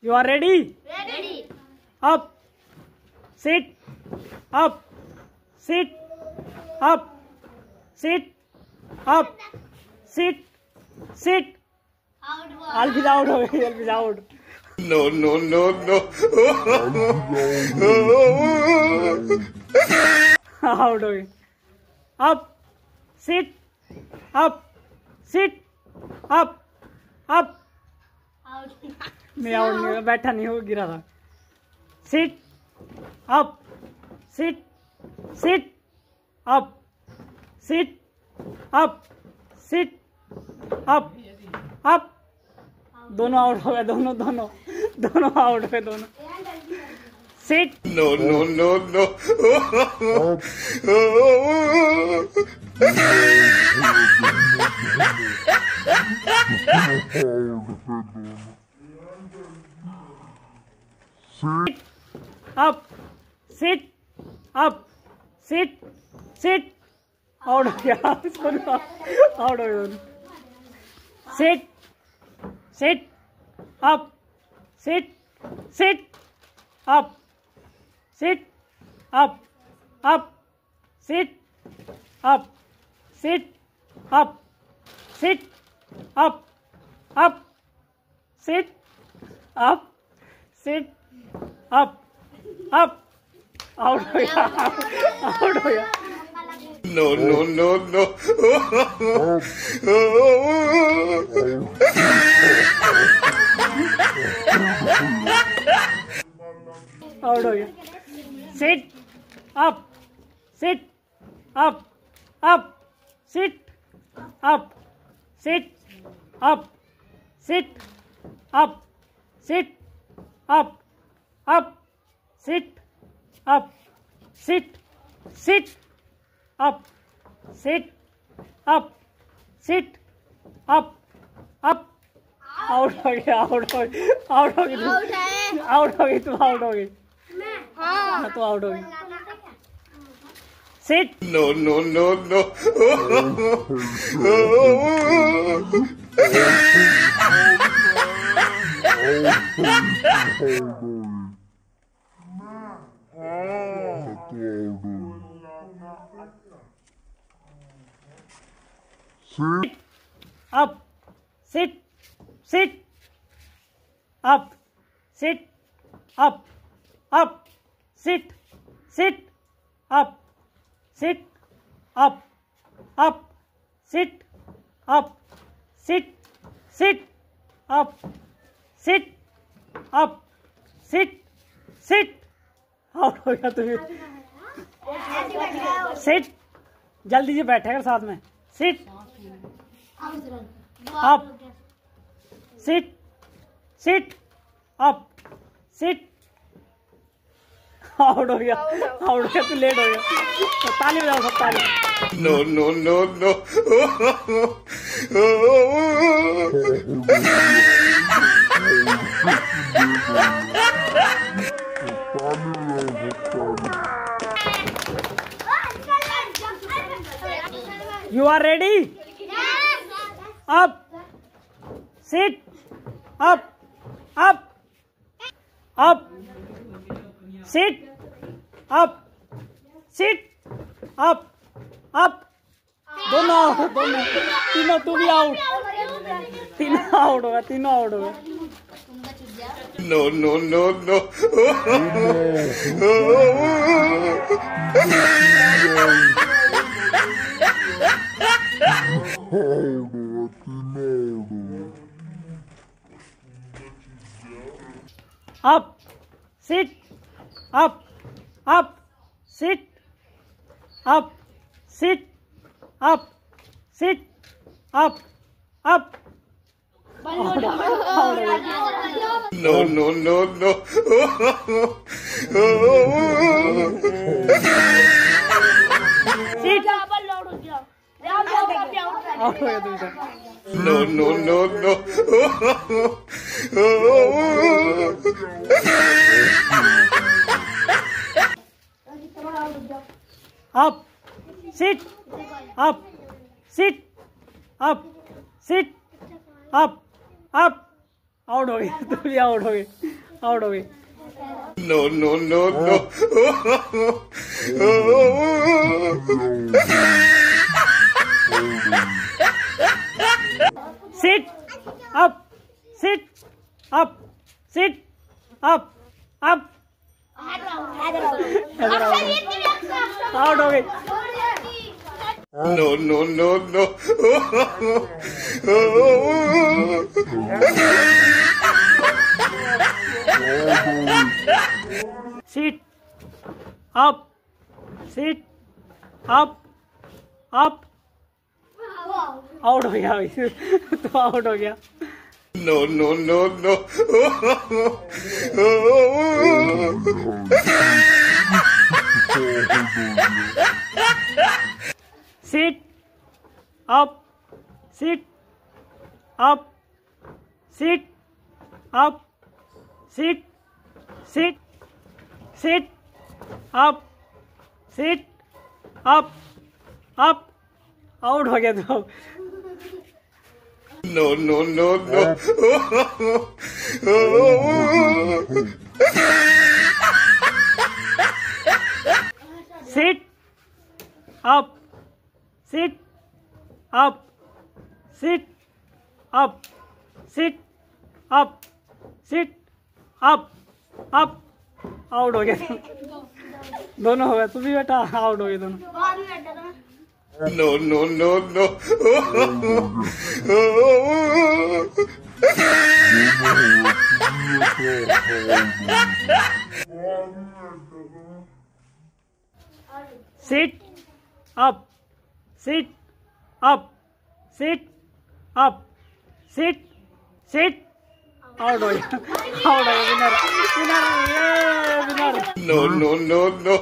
You are ready? Ready. Up. Sit. Up. Sit. Up. Sit. Up. Sit. Sit. Alvin out हो गई. Alvin out. No. Out हो गई. Up. Sit. Up. Sit. Up. Up. नहीं out नहीं, बैठा नहीं हो, गिरा था. Sit. Up. Sit. Sit. Up. Sit. Up. Sit. Up. Up. दोनों आउट हो गए. दोनों आउट हो गए. दोनों. Sit. No. Sit. Up. Sit. Up. Sit. Sit. Out हो गया. आउट हो गया. Sit. Sit. Up. Sit. Sit. Up. Sit. Up. Up. Sit. Up. Sit. Up. Sit. Up. Up. Sit. Up. Sit. Up. Up. Out हो गया. Out हो गया. No. Out हो गया. Sit. Up. Sit. Up. Up. Sit. Up. Sit. Up. Sit. Up. Sit. Up. Up. Sit. Up. Sit. Sit. Up. Sit. Up. Sit. Up. Up. Out हो गया. Out हो गई. आउट हो गई. आउट हो गई. तू आउट हो गई. हाँ तो आउट हो गई. Sit. No. Sit. Up. Sit. Sit. Up. Sit. Up. Up. Sit. Sit. Up. Sit. Up. Up. Sit. Up. Sit. Sit. Up. Sit. Up. Sit. Sit. Out हो गया तुम्हें. Sit. जल्दी से बैठेगा साथ में. Sit. Up. Sit. Sit. Up. Sit. Out हो गया. आउट हो गया. तू लेट हो गया. ताली बजाओ सब. ताली. No. You are ready? Yes. Up. Sit. Up. Up. Up. Sit. Up. Sit. Up. Up. दोनों आउट. तीनों. तू भी आउट. तीनों आउट होगा. No. Up. Sit. Up. Up. Sit. Up. Sit. Up. Sit. Up. Up. No. Sit. Out हो गया तुमसे. No. Up. Sit. Up. Sit. Up. Sit. Up. Up. Out हो गई. तू भी आउट हो गई. आउट हो गई। No, no, no, no. Sit up, sit up, sit up, up। Out हो गई। No, no, no, no. Sit up, sit up, up। Out हो गया भाई। तो आउट हो गया। No, no, no, no. Sit up, sit up, sit up, sit, sit, sit up, sit up, up। Out हो गया। तो No, no, no, no. sit up, sit up, sit up, sit up, sit up, up। Out हो गया। दोनों हो गए। तुम भी बेटा आउट हो गए दोनों। No, no, no, no. sit up, sit up, sit up, sit, sit। Out हो गया। आउट हो गया। विनर, विनर, ये winner. No, no, no, no.